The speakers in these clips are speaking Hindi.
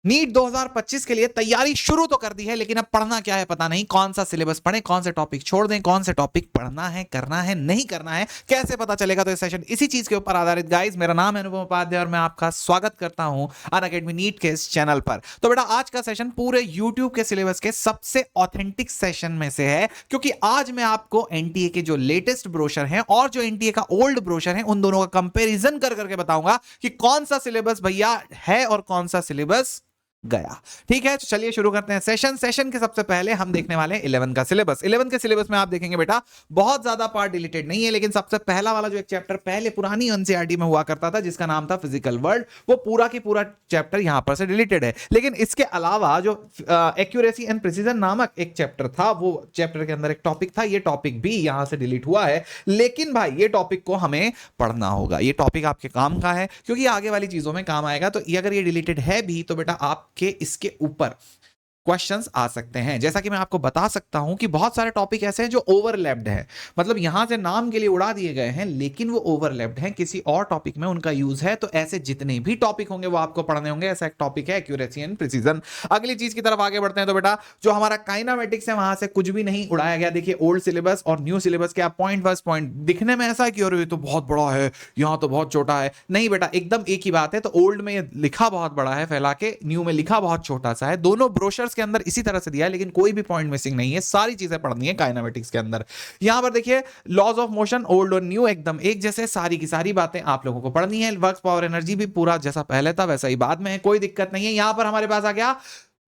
नीट 2025 के लिए तैयारी शुरू तो कर दी है, लेकिन अब पढ़ना क्या है पता नहीं, कौन सा सिलेबस पढ़ें, कौन से टॉपिक छोड़ दें, कौन से टॉपिक पढ़ना है, करना है, नहीं करना है, कैसे पता चलेगा। तो इस सेशन इसी चीज के ऊपर आधारित। गाइस, मेरा नाम है अनुपम उपाध्याय और मैं आपका स्वागत करता हूं अनअकैडमी नीट के इस चैनल पर। तो बेटा, आज का सेशन पूरे यूट्यूब के सिलेबस के सबसे ऑथेंटिक सेशन में से है, क्योंकि आज मैं आपको एनटीए के जो लेटेस्ट ब्रोशर हैं और जो एनटीए का ओल्ड ब्रोशर है, उन दोनों का कंपैरिजन कर करके बताऊंगा कि कौन सा सिलेबस भैया है और कौन सा सिलेबस गया। ठीक है, तो चलिए शुरू करते हैं सेशन के सबसे पहले हम देखने वाले हैं 11 का सिलेबस। 11 के सिलेबस में आप देखेंगे बेटा, बहुत ज्यादा पार्ट डिलीटेड नहीं है, लेकिन सबसे पहला वाला जो एक चैप्टर पहले पुरानी एनसीईआरटी में हुआ करता था, जिसका नाम था फिजिकल वर्ल्ड, वो पूरा की पूरा चैप्टर यहां पर से डिलीटेड है। लेकिन इसके अलावा जो एक्यूरेसी एंड प्रिसीजन नामक एक चैप्टर था, वो चैप्टर के अंदर एक टॉपिक था, ये टॉपिक भी यहां से डिलीट हुआ है। लेकिन भाई, ये टॉपिक को हमें पढ़ना होगा, ये टॉपिक आपके काम का है, क्योंकि आगे वाली चीजों में काम आएगा। तो अगर ये डिलीटेड है भी, तो बेटा आप के इसके ऊपर क्वेश्चंस आ सकते हैं। जैसा कि मैं आपको बता सकता हूं कि बहुत सारे टॉपिक ऐसे हैं जो ओवरलैप्ड हैं, मतलब यहां से नाम के लिए उड़ा दिए गए हैं, लेकिन वो ओवरलैप्ड हैं, किसी और टॉपिक में उनका यूज है। तो ऐसे जितने भी टॉपिक होंगे वो आपको पढ़ने होंगे। ऐसा एक टॉपिक है एक्यूरेसी एंड प्रिसीजन। अगली चीज की तरफ आगे बढ़ते हैं। तो बेटा, जो हमारा काइनामेटिक्स है, वहां से कुछ भी नहीं उड़ाया गया। देखिए, ओल्ड सिलेबस और न्यू सिलेबस के आप पॉइंट वर्स पॉइंट दिखने में ऐसा कि अरे ये तो बहुत बड़ा है, यहां तो बहुत छोटा है। नहीं बेटा, एकदम एक ही बात है। तो ओल्ड में लिखा बहुत बड़ा है फैला के, न्यू में लिखा बहुत छोटा सा है। दोनों ब्रोशर्स के अंदर इसी तरह से दिया है, लेकिन कोई भी पॉइंट मिसिंग नहीं है, सारी चीजें पढ़नी है काइनेमेटिक्स के अंदर। यहां पर देखिए, लॉज ऑफ मोशन ओल्ड और न्यू एकदम एक जैसे, सारी की सारी बातें आप लोगों को पढ़नी है। वर्क पावर एनर्जी भी पूरा जैसा पहले था वैसा ही बाद में है, कोई दिक्कत नहीं है। यहां पर हमारे पास आ गया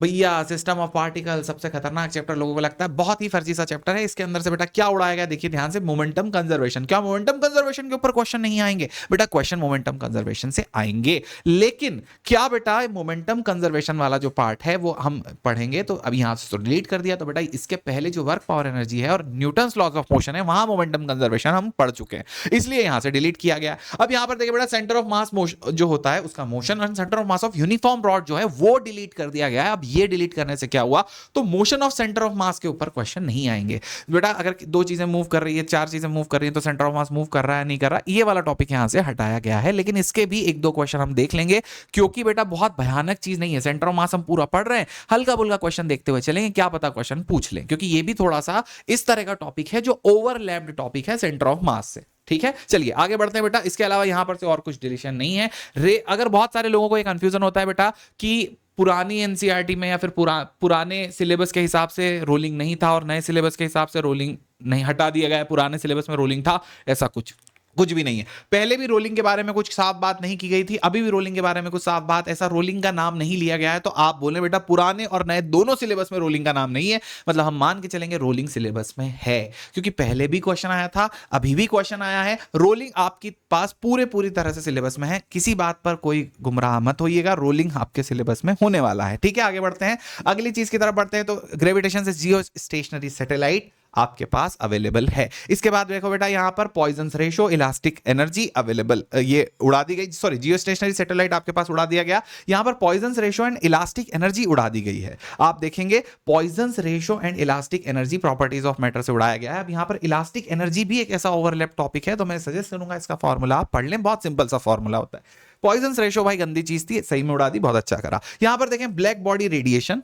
भैया सिस्टम ऑफ पार्टिकल, सबसे खतरनाक चैप्टर लोगों को लगता है, बहुत ही फर्जी सा चैप्टर है। इसके अंदर से बेटा क्या उड़ाया गया, देखिए ध्यान से, मोमेंटम कंजर्वेशन। क्या मोमेंटम कंजर्वेशन के ऊपर क्वेश्चन नहीं आएंगे बेटा? क्वेश्चन मोमेंटम कंजर्वेशन से आएंगे, लेकिन क्या बेटा मोमेंटम कंजर्वेशन वाला जो पार्ट है वो हम पढ़ेंगे। तो अब यहां से तो डिलीट कर दिया। तो बेटा, इसके पहले जो वर्क पावर एनर्जी है और न्यूटन्स लॉज ऑफ मोशन है, वहां मोमेंटम कंजर्वेशन हम पढ़ चुके हैं, इसलिए यहां से डिलीट किया गया। अब यहां पर देखिए बेटा, सेंटर ऑफ मास जो होता है उसका मोशन, और centre of mass of uniform rod जो है वो डिलीट कर दिया गया है। अब ये डिलीट करने से क्या हुआ, तो motion of centre of mass के ऊपर क्वेश्चन नहीं आएंगे बेटा। अगर दो चीजें मूव कर रही है, चार चीजें मूव कर रही है, तो सेंटर ऑफ मास मूव कर रहा है नहीं कर रहा, ये वाला टॉपिक यहां से हटाया गया है। लेकिन इसके भी एक दो क्वेश्चन हम देख लेंगे, क्योंकि बेटा बहुत भयानक चीज नहीं है। सेंटर ऑफ मास हम पूरा पढ़ रहे हैं, हल्का बुल्का क्वेश्चन देखते हुए चलेंगे, क्या पता क्वेश्चन पूछ लें, क्योंकि ये भी थोड़ा सा इस तरह का टॉपिक है जो ओवरलैप्ड टॉपिक है सेंटर ऑफ मास से। ठीक है, चलिए आगे बढ़ते हैं बेटा। इसके अलावा यहां पर से और कुछ डिलीशन नहीं है। अगर बहुत सारे लोगों को एक कंफ्यूजन होता है बेटा कि पुरानी एनसीईआरटी में या फिर पुराने सिलेबस के हिसाब से रोलिंग नहीं था और नए सिलेबस के हिसाब से रोलिंग नहीं, हटा दिया गया, पुराने सिलेबस में रोलिंग था, ऐसा कुछ भी नहीं है। पहले भी रोलिंग के बारे में कुछ साफ बात नहीं की गई थी, अभी भी रोलिंग के बारे में कुछ साफ बात, ऐसा रोलिंग का नाम नहीं लिया गया है। तो आप बोले बेटा पुराने और नए दोनों सिलेबस में रोलिंग का नाम नहीं है, मतलब हम मान के चलेंगे रोलिंग सिलेबस में है, क्योंकि पहले भी क्वेश्चन आया था, अभी भी क्वेश्चन आया है। रोलिंग आपके पास पूरी तरह से सिलेबस में है, किसी बात पर कोई गुमराह मत होइएगा, रोलिंग आपके सिलेबस में होने वाला है। ठीक है, आगे बढ़ते हैं, अगली चीज की तरफ बढ़ते हैं। तो ग्रेविटेशन से जियो स्टेशनरी सैटेलाइट आपके पास अवेलेबल है। इसके बाद देखो बेटा, यहां पर Poisson's ratio, elastic energy available, ये उड़ा दी गई, सॉरी, जियो स्टेशनरी सैटेलाइट आपके पास उड़ा दिया गया। यहां पर Poisson's ratio and elastic energy उड़ा दी गई है। आप देखेंगे Poisson's ratio and elastic energy properties of matter से उड़ाया गया है। अब यहां पर इलास्टिक एनर्जी भी एक ऐसा ओवरलैप टॉपिक है, तो मैं सजेस्ट करूंगा इसका फॉर्मूला आप पढ़ लें, बहुत सिंपल सा फॉर्मूला होता है। पॉइजंस रेशो भाई गंदी चीज थी, सही में उड़ा दी, बहुत अच्छा करा। यहां पर देखें ब्लैक बॉडी रेडिएशन,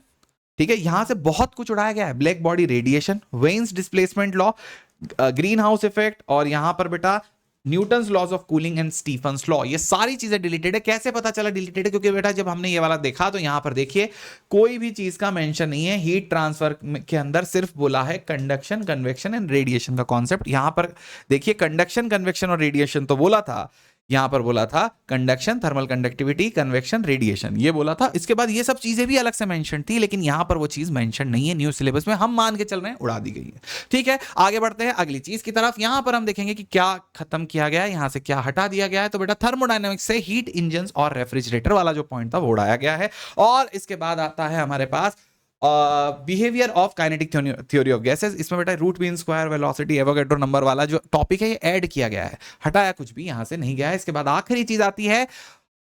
ठीक है, यहां से बहुत कुछ उड़ाया गया है। Black body radiation, Wien's displacement law, green house effect, और यहां पर बेटा Newton's laws of cooling and Stefan's law, ये सारी चीजें डिलीटेड है। कैसे पता चला डिलीटेड है? क्योंकि बेटा जब हमने ये वाला देखा तो यहां पर देखिए कोई भी चीज का मेंशन नहीं है। हीट ट्रांसफर के अंदर सिर्फ बोला है कंडक्शन, कन्वेक्शन एंड रेडिएशन का कॉन्सेप्ट। यहां पर देखिए कंडक्शन, कन्वेक्शन और रेडिएशन तो बोला था, यहां पर बोला था conduction, thermal conductivity, convection, radiation, ये बोला था। इसके बाद ये सब चीजें भी अलग से मेंशन थी, लेकिन यहां पर वो चीज मेंशन नहीं है न्यू सिलेबस में, हम मान के चल रहे हैं उड़ा दी गई है। ठीक है, आगे बढ़ते हैं अगली चीज की तरफ। यहां पर हम देखेंगे कि क्या खत्म किया गया है, यहां से क्या हटा दिया गया है। तो बेटा थर्मोडायनेमिक्स से हीट इंजन और रेफ्रिजरेटर वाला जो पॉइंट था वो उड़ाया गया है। और इसके बाद आता है हमारे पास behaviour of kinetic theory of gases. इसमें बेटा root mean square, velocity, Avogadro number वाला जो टॉपिक है ये ऐड किया गया है, हटाया कुछ भी यहां से नहीं गया है। इसके बाद आखिरी चीज आती है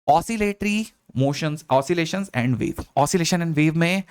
oscillatory motions, oscillations and wave. Oscillation and wave में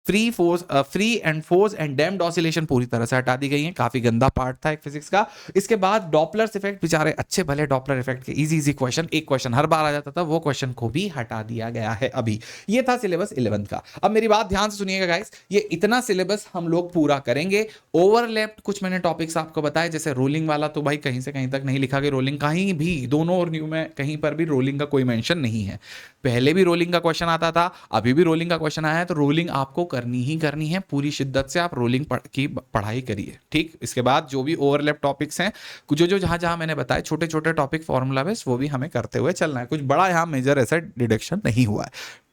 free and forced and damped oscillation पूरी तरह से हटा दी गई है, काफी गंदा पार्ट था एक फिजिक्स का। इसके बाद डॉपलर इफेक्ट, बेचारे अच्छे भले डॉपलर इफेक्ट के इजी क्वेश्चन, एक क्वेश्चन हर बार आ जाता था, वो क्वेश्चन को भी हटा दिया गया है अभी। ये था सिलेबस 11th का। अब मेरी बात ध्यान से सुनिएगा गाइस, ये इतना सिलेबस हम लोग पूरा करेंगे। ओवरलैप्ड कुछ मैंने टॉपिक्स आपको बताए, जैसे रोलिंग वाला तो भाई कहीं से कहीं तक नहीं लिखा कि रोलिंग, कहीं भी दोनों और न्यू में कहीं पर भी रोलिंग का कोई मेंशन नहीं है। पहले भी रोलिंग का क्वेश्चन आता था, अभी भी रोलिंग का क्वेश्चन आया है, तो रोलिंग आपको करनी ही करनी है, पूरी शिद्दत से आप रोलिंग की पढ़ाई करिए, ठीक। इसके बाद जो भी ओवरलैप टॉपिक्स हैं, जो जो जहां जहां मैंने बताया छोटे छोटे टॉपिक फॉर्मूला बेस, वो भी हमें करते हुए चलना है। कुछ बड़ा यहाँ मेजर ऐसा डिडक्शन नहीं हुआ है।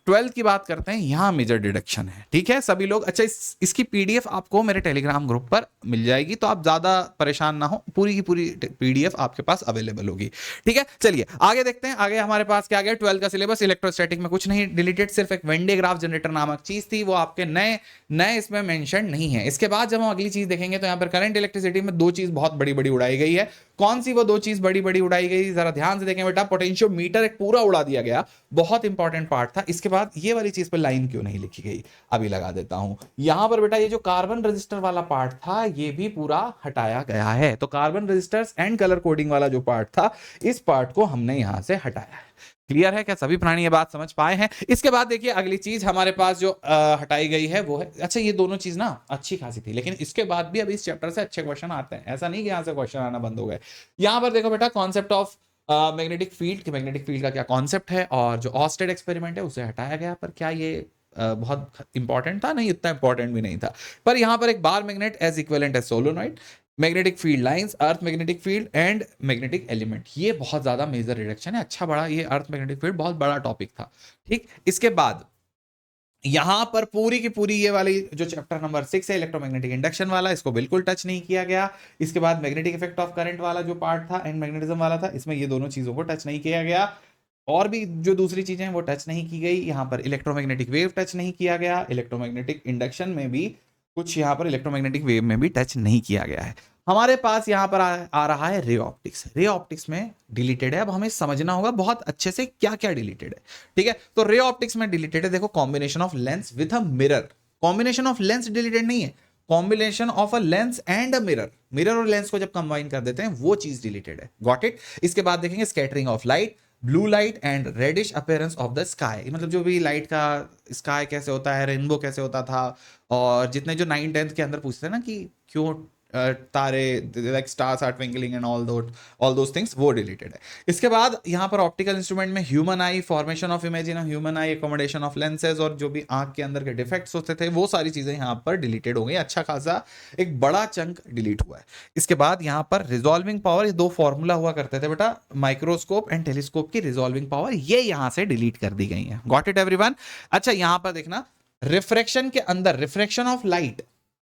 12th की बात करते हैं, यहां मेजर डिडक्शन है, ठीक है सभी लोग। अच्छा, इसकी पीडीएफ आपको मेरे टेलीग्राम ग्रुप पर मिल जाएगी, तो आप ज्यादा परेशान ना हो, पूरी की पूरी पीडीएफ आपके पास अवेलेबल होगी, ठीक है। चलिए आगे देखते हैं, आगे हमारे पास क्या गया। 12 का सिलेबस इलेक्ट्रोस्टैटिक में कुछ नहीं डिलीटेड, सिर्फ एक वेन डे ग्राफ जनरेटर नामक चीज थी, वो आपके नए इसमें मेंशन नहीं है। इसके बाद जब हम अगली चीज देखेंगे तो यहाँ पर करंट इलेक्ट्रिसिटी में दो चीज बहुत बड़ी बड़ी उड़ाई गई है। कौन सी वो दो चीज बड़ी बड़ी उड़ाई गई, जरा ध्यान से देखें बेटा। पोटेंशियोमीटर एक पूरा उड़ा दिया गया, बहुत इंपॉर्टेंट पार्ट था। इसके बाद ये वाली चीज पर लाइन क्यों नहीं लिखी गई, अभी लगा देता हूं। यहां पर बेटा ये जो कार्बन रजिस्टर वाला पार्ट था, ये भी पूरा हटाया गया है। तो carbon resistors and colour coding वाला जो पार्ट था, इस पार्ट को हमने यहां से हटाया है। क्लियर है क्या, सभी प्राणी ये बात समझ पाए हैं। इसके बाद देखिए अगली चीज हमारे पास जो हटाई गई है वो है, अच्छा ये दोनों चीज ना अच्छी खासी थी, लेकिन इसके बाद भी अभी इस चैप्टर से अच्छे क्वेश्चन आते हैं, ऐसा नहीं कि यहां से क्वेश्चन आना बंद हो गए। यहां पर देखो बेटा, concept of magnetic field, magnetic field का क्या कॉन्सेप्ट है, और जो ऑस्टेड एक्सपेरिमेंट है उसे हटाया गया। पर क्या ये बहुत इंपॉर्टेंट था? नहीं, इतना इंपॉर्टेंट भी नहीं था। पर यहां पर एक बार magnet as equivalent as solenoid, magnetic field lines, earth magnetic field and magnetic element, ये बहुत ज्यादा मेजर रिडक्शन है। अच्छा बड़ा ये अर्थ मैग्नेटिक फील्ड बहुत बड़ा टॉपिक था, ठीक। इसके बाद यहां पर पूरी की पूरी ये वाली जो चैप्टर नंबर 6 है इलेक्ट्रोमैग्नेटिक इंडक्शन वाला, इसको बिल्कुल टच नहीं किया गया। इसके बाद मैग्नेटिक इफेक्ट ऑफ करंट वाला जो पार्ट था एंड मैग्नेटिज्म वाला था, इसमें ये दोनों चीजों को टच नहीं किया गया। और भी जो दूसरी चीजें हैं वो टच नहीं की गई। यहाँ पर इलेक्ट्रोमैग्नेटिक वेव टच नहीं किया गया, इलेक्ट्रोमैग्नेटिक इंडक्शन में भी कुछ, यहाँ पर इलेक्ट्रोमैग्नेटिक वेव में भी टच नहीं किया गया है। हमारे पास यहाँ पर आ रहा है रे ऑप्टिक्स। रे ऑप्टिक्स में डिलीटेड है, अब हमें समझना होगा बहुत अच्छे से क्या क्या डिलीटेड है, ठीक है। तो रे ऑप्टिक्स में डिलीटेड है, देखो, combination of lens with a mirror. Combination of lens deleted नहीं है, combination of a lens and a mirror. Mirror और लेंस को जब कंबाइन कर देते हैं वो चीज डिलीटेड है, गॉट इट। इसके बाद देखेंगे scattering of light, blue light and reddish appearance of the sky, मतलब जो भी लाइट का स्काई कैसे होता है, रेनबो कैसे होता था, और जितने जो 9th 10th के अंदर पूछते हैं ना कि क्यों तारे like stars are twinkling and all those things, वो डिलीटेड है। इसके बाद यहाँ पर ऑप्टिकल इंस्ट्रूमेंट में human eye, formation of image in human eye, accommodation of lenses, और जो भी आंख के अंदर के डिफेक्ट्स होते थे वो सारी चीजें यहाँ पर डिलीटेड हो गई। अच्छा खासा एक बड़ा चंक डिलीट हुआ है। इसके बाद यहाँ पर रिजॉल्विंग पावर, ये दो फॉर्मूला हुआ करते थे बेटा, माइक्रोस्कोप एंड टेलीस्कोप की रिजॉल्विंग पावर, ये यहाँ से डिलीट कर दी गई है। Got it everyone. अच्छा, यहाँ पर देखना, रिफ्रैक्शन के अंदर refraction of light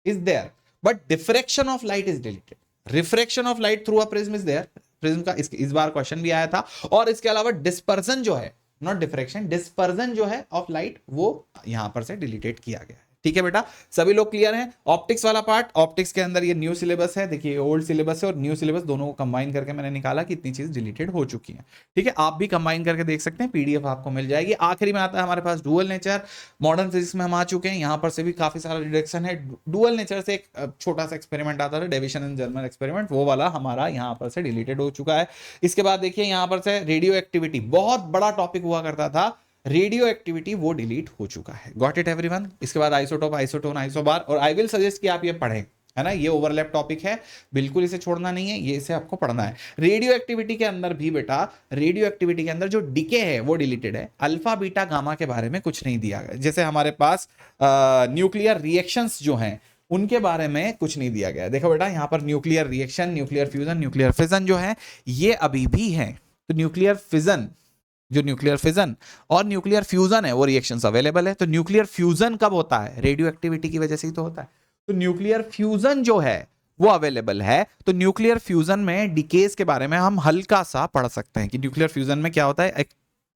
is there but diffraction of light is deleted. Refraction of light through a prism is there, prism का इस बार क्वेश्चन भी आया था। और इसके अलावा डिस्पर्जन जो है, नॉट डिफ्रैक्शन, डिस्पर्जन जो है ऑफ लाइट, वो यहां पर से डिलीटेड किया गया है, ठीक है बेटा। सभी लोग क्लियर हैं। ऑप्टिक्स वाला पार्ट, ऑप्टिक्स के अंदर ये न्यू सिलेबस है, देखिए ओल्ड सिलेबस है और न्यू सिलेबस दोनों को कंबाइन करके मैंने निकाला कि इतनी चीज डिलीटेड हो चुकी है, ठीक है। आप भी कंबाइन करके देख सकते हैं, पीडीएफ आपको मिल जाएगी। आखिरी में आता है हमारे पास डुअल नेचर। मॉडर्न फिजिक्स में हम आ चुके हैं, यहां पर से भी काफी सारा रिडक्शन है। डुअल नेचर से एक छोटा सा एक्सपेरिमेंट आता था, डेविएशन एंड जर्मन एक्सपेरिमेंट, वो वाला हमारा यहां पर से डिलीटेड हो चुका है। इसके बाद देखिए यहां पर से रेडियो एक्टिविटी, बहुत बड़ा टॉपिक हुआ करता था, रेडियो एक्टिविटी, वो डिलीट हो चुका है। Got it everyone. इसके बाद आइसोटोप, आइसोटोन, आइसोबार, और आई विल सजेस्ट कि आप ये पढ़ें, है ना, ये ओवरलैप टॉपिक है, बिल्कुल इसे छोड़ना नहीं है, ये इसे आपको पढ़ना है। रेडियो एक्टिविटी के अंदर भी बेटा, रेडियो एक्टिविटी के अंदर जो डीके है वो डिलीटेड है, अल्फा बीटा गामा के बारे में कुछ नहीं दिया गया। जैसे हमारे पास न्यूक्लियर रिएक्शंस जो हैं उनके बारे में कुछ नहीं दिया गया। देखो बेटा, यहां पर nuclear reaction, nuclear fusion, nuclear fission जो है ये अभी भी है। तो न्यूक्लियर फिजन, जो न्यूक्लियर फिजन और न्यूक्लियर फ्यूजन है वो रिएक्शंस अवेलेबल है। तो न्यूक्लियर फ्यूजन कब होता है? रेडियो एक्टिविटी की वजह से ही तो होता है। तो न्यूक्लियर फ्यूजन जो है वो अवेलेबल है। तो न्यूक्लियर फ्यूजन में डिकेज के बारे में हम हल्का सा पढ़ सकते हैं कि न्यूक्लियर फ्यूजन में क्या होता है। एक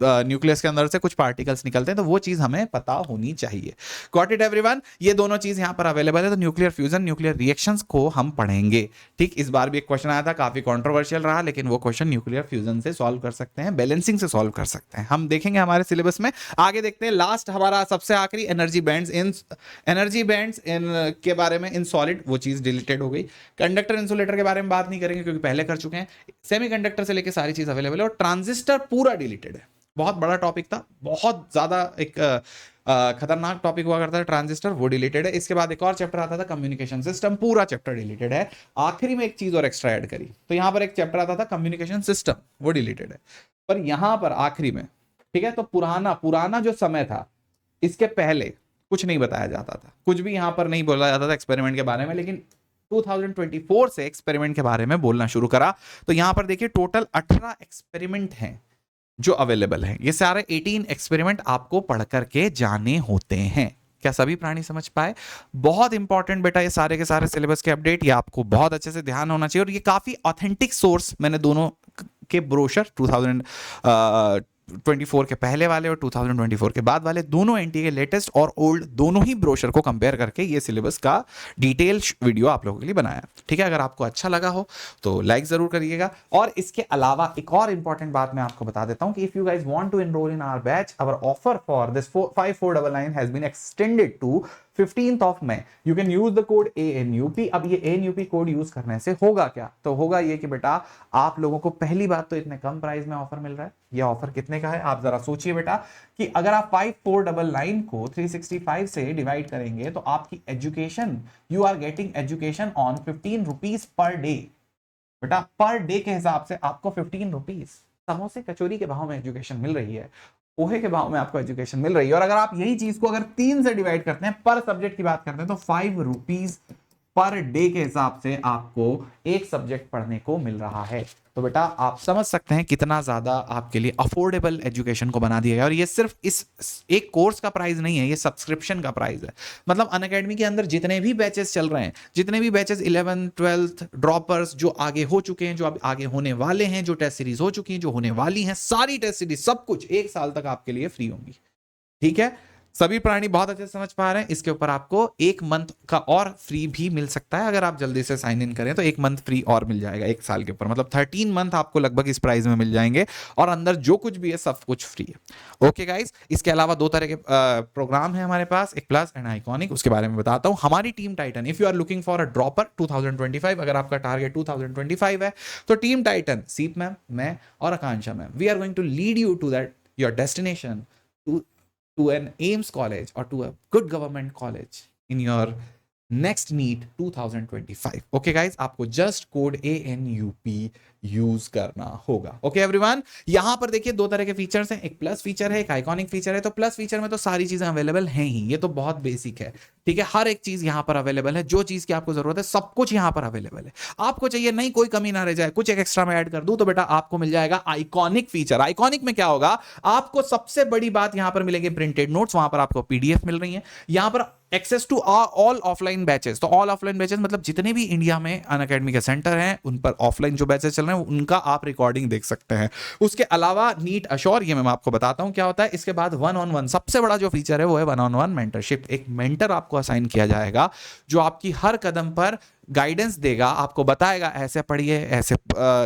न्यूक्लियस के अंदर से कुछ पार्टिकल्स निकलते हैं, तो वो चीज हमें पता होनी चाहिए। Got it everyone? ये दोनों चीज यहां पर अवेलेबल है। तो न्यूक्लियर फ्यूजन, न्यूक्लियर रिएक्शंस को हम पढ़ेंगे। ठीक, इस बार भी एक क्वेश्चन आया था, काफी कंट्रोवर्शियल रहा, लेकिन वो क्वेश्चन न्यूक्लियर फ्यूजन से सॉल्व कर सकते हैं, बैलेंसिंग से सॉल्व कर सकते हैं, हम देखेंगे हमारे सिलेबस में। आगे देखते हैं, लास्ट हमारा सबसे आखिरी एनर्जी बैंड्स इन के बारे में, इन सॉलिड, वो चीज डिलीटेड हो गई। कंडक्टर इंसुलेटर के बारे में बात नहीं करेंगे क्योंकि पहले कर चुके हैं। सेमीकंडक्टर से लेकर सारी चीज अवेलेबल है, और ट्रांजिस्टर पूरा डिलीटेड है। बहुत बड़ा टॉपिक था, बहुत ज्यादा एक खतरनाक टॉपिक हुआ करता है ट्रांजिस्टर, वो डिलीटेड है। इसके बाद एक और चैप्टर आता था कम्युनिकेशन सिस्टम, पूरा चैप्टर डिलीटेड है। आखिरी में एक चीज और एक्स्ट्रा ऐड करी, तो यहां पर एक चैप्टर आता था कम्युनिकेशन सिस्टम, वो डिलीटेड है। पर यहां पर आखिरी में, ठीक है, तो पुराना जो समय था, इसके पहले कुछ नहीं बताया जाता था, कुछ भी यहां पर नहीं बोला जाता था एक्सपेरिमेंट के बारे में, लेकिन 2024 से एक्सपेरिमेंट के बारे में बोलना शुरू करा। तो यहां पर देखिए टोटल 18 एक्सपेरिमेंट हैं जो अवेलेबल हैं। ये सारे 18 एक्सपेरिमेंट आपको पढ़ करके जाने होते हैं। क्या सभी प्राणी समझ पाए? बहुत इंपॉर्टेंट बेटा, ये सारे के सारे सिलेबस के अपडेट, ये आपको बहुत अच्छे से ध्यान होना चाहिए। और ये काफी ऑथेंटिक सोर्स, मैंने दोनों के ब्रोशर 2024 के पहले वाले और 2024 के बाद वाले, दोनों एनटीए के लेटेस्ट और ओल्ड दोनों ही ब्रोशर को कंपेयर करके ये सिलेबस का डिटेल वीडियो आप लोगों के लिए बनाया। ठीक है, अगर आपको अच्छा लगा हो तो लाइक जरूर करिएगा। और इसके अलावा एक और इंपॉर्टेंट बात मैं आपको बता देता हूं कि if you guys want to enroll in our batch, our offer for this 5499 has been extended to 15th of May. You can use the code ANUP. अब ये ANUP कोड यूज करने से होगा क्या? तो होगा ये कि बेटा आप लोगों को पहली बात तो इतने कम प्राइस में ऑफर मिल रहा है। ये ऑफर कितने का है आप जरा सोचिए बेटा, कि अगर आप 5499 को 365 से डिवाइड करेंगे तो आपकी education, you are getting education on 15 rupees per day. बेटा पर डे के हिसाब से आपको 15 रुपीज, समोसे कचौरी के भाव में एजुकेशन मिल रही है, पोहे के भाव में आपको एजुकेशन मिल रही है। और अगर आप यही चीज को अगर 3 से डिवाइड करते हैं, पर सब्जेक्ट की बात करते हैं, तो 5 रुपीज पर डे के हिसाब से आपको एक सब्जेक्ट पढ़ने को मिल रहा है। तो बेटा आप समझ सकते हैं कितना ज्यादा आपके लिए अफोर्डेबल एजुकेशन को बना दिया गया। और ये सिर्फ इस एक कोर्स का प्राइस नहीं है, ये सब्सक्रिप्शन का प्राइस है। मतलब अनअकैडमी के अंदर जितने भी बैचेस चल रहे हैं, जितने भी बैचेस 11th 12th ड्रॉपर्स जो आगे हो चुके हैं, जो अब आगे होने वाले हैं, जो टेस्ट सीरीज हो चुकी हैं, जो होने वाली हैं, सारी टेस्ट सीरीज सब कुछ 1 साल तक आपके लिए फ्री होंगी। ठीक है, सभी प्राणी बहुत अच्छे से समझ पा रहे हैं। इसके ऊपर आपको 1 मंथ का और फ्री भी मिल सकता है, अगर आप जल्दी से साइन इन करें तो 1 मंथ फ्री और मिल जाएगा 1 साल के ऊपर। मतलब 13 मंथ आपको लगभग इस प्राइस में मिल जाएंगे, और अंदर जो कुछ भी है सब कुछ फ्री है। ओके गाइस, इसके अलावा 2 तरह के प्रोग्राम है हमारे पास, एक प्लस एंड आइकॉनिक, उसके बारे में बताता हूं। हमारी team Titan, if you are looking for a dropper 2025, अगर आपका टारगेट 2025 है, तो टीम टाइटन, सीप मैम, मैं और Akanksha ma'am, we are going to lead you to that your destination, to an AIMS college or to a good government college in your next NEET 2025. Okay guys, आपको जस्ट कोड ANUP यूज करना होगा। ओके एवरीवन, यहां पर देखिए 2 तरह के फीचर्स हैं, एक प्लस फीचर है, एक आइकॉनिक फीचर है। तो प्लस फीचर में तो सारी चीजें अवेलेबल हैं ही, ये तो बहुत बेसिक है। ठीक है, हर एक चीज यहां पर अवेलेबल है, जो चीज की आपको जरूरत है सब कुछ यहां पर अवेलेबल है। आपको चाहिए नहीं कोई कमी ना रह जाए, कुछ एक एक्स्ट्रा में ऐड कर दूं, तो बेटा आपको मिल जाएगा आइकॉनिक फीचर। आइकॉनिक में क्या होगा, आपको सबसे बड़ी बात यहां पर मिलेंगे प्रिंटेड नोट्स, वहां पर आपको PDF मिल रही है, यहां पर access to all offline batches. तो ऑल ऑफलाइन बैचेस मतलब जितने भी इंडिया में अनअकैडमी के सेंटर हैं, उन पर ऑफलाइन जो बैचेस चल रहे हैं उनका आप रिकॉर्डिंग देख सकते हैं। उसके अलावा नीट अश्योर, ये मैं आपको बताता हूं क्या होता है। इसके बाद 1-on-1 सबसे बड़ा जो फीचर है वो है 1-on-1 मेंटरशिप। एक मेंटर आपको असाइन किया जाएगा जो आपकी हर कदम पर गाइडेंस देगा, आपको बताएगा ऐसे पढ़िए, ऐसे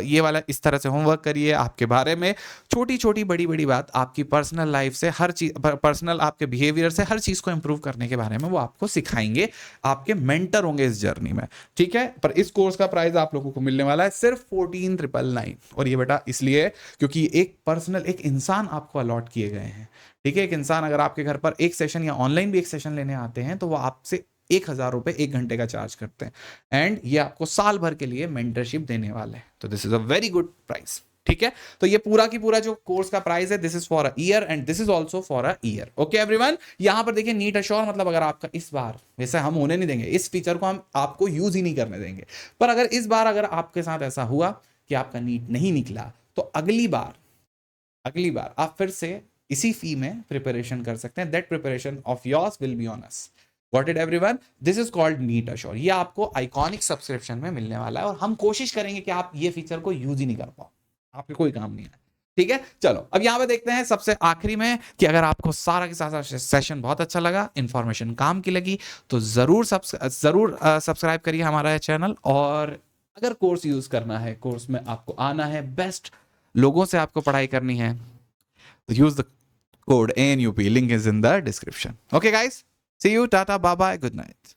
ये वाला इस तरह से होमवर्क करिए, आपके बारे में छोटी छोटी बड़ी बड़ी बात, आपकी पर्सनल लाइफ से हर चीज, पर्सनल आपके बिहेवियर से हर चीज को इंप्रूव करने के बारे में वो आपको सिखाएंगे, आपके मेंटर होंगे इस जर्नी में। ठीक है, पर इस कोर्स का प्राइस आप लोगों को मिलने वाला है सिर्फ 14,999। और ये बेटा इसलिए क्योंकि एक पर्सनल, एक इंसान आपको अलॉट किए गए हैं। ठीक है, एक इंसान अगर आपके घर पर एक सेशन या ऑनलाइन भी एक सेशन लेने आते हैं तो वो आपसे 1,000 रुपए 1 घंटे का चार्ज करते हैं, एंड ये आपको साल भर के लिए मेंटरशिप देने वाले हैं। तो this is a very good price. ठीक है, तो ये पूरा की पूरा जो कोर्स का प्राइस है, this is for a year and this is also for a year. Okay everyone, यहां पर देखिए नीट अश्योर मतलब अगर आपका इस बार, वैसे हम होने नहीं देंगे, इस फीचर को हम आपको यूज ही नहीं करने देंगे, पर अगर इस बार अगर आपके साथ ऐसा हुआ कि आपका नीट नहीं निकला, तो अगली बार आप फिर से इसी फी में प्रिपरेशन कर सकते हैं। That preparation of yours will be on us. Got it everyone? This is called NEET Assure. ये आपको आइकॉनिक सब्सक्रिप्शन में मिलने वाला है, और हम कोशिश करेंगे कि आप ये फीचर को यूज ही नहीं कर पाओ, आपके कोई काम नहीं है। ठीक है, चलो अब यहां पे देखते हैं सबसे आखिरी में कि अगर आपको सारा के सारा सेशन बहुत अच्छा लगा, इंफॉर्मेशन काम की लगी, तो जरूर सब्सक्राइब करिए हमारा चैनल। और अगर कोर्स यूज करना है, कोर्स में आपको आना है, बेस्ट लोगों से आपको पढ़ाई करनी है, तो use the code ANUP, link is in the description. Okay guys, see you, tata, bye bye, good night.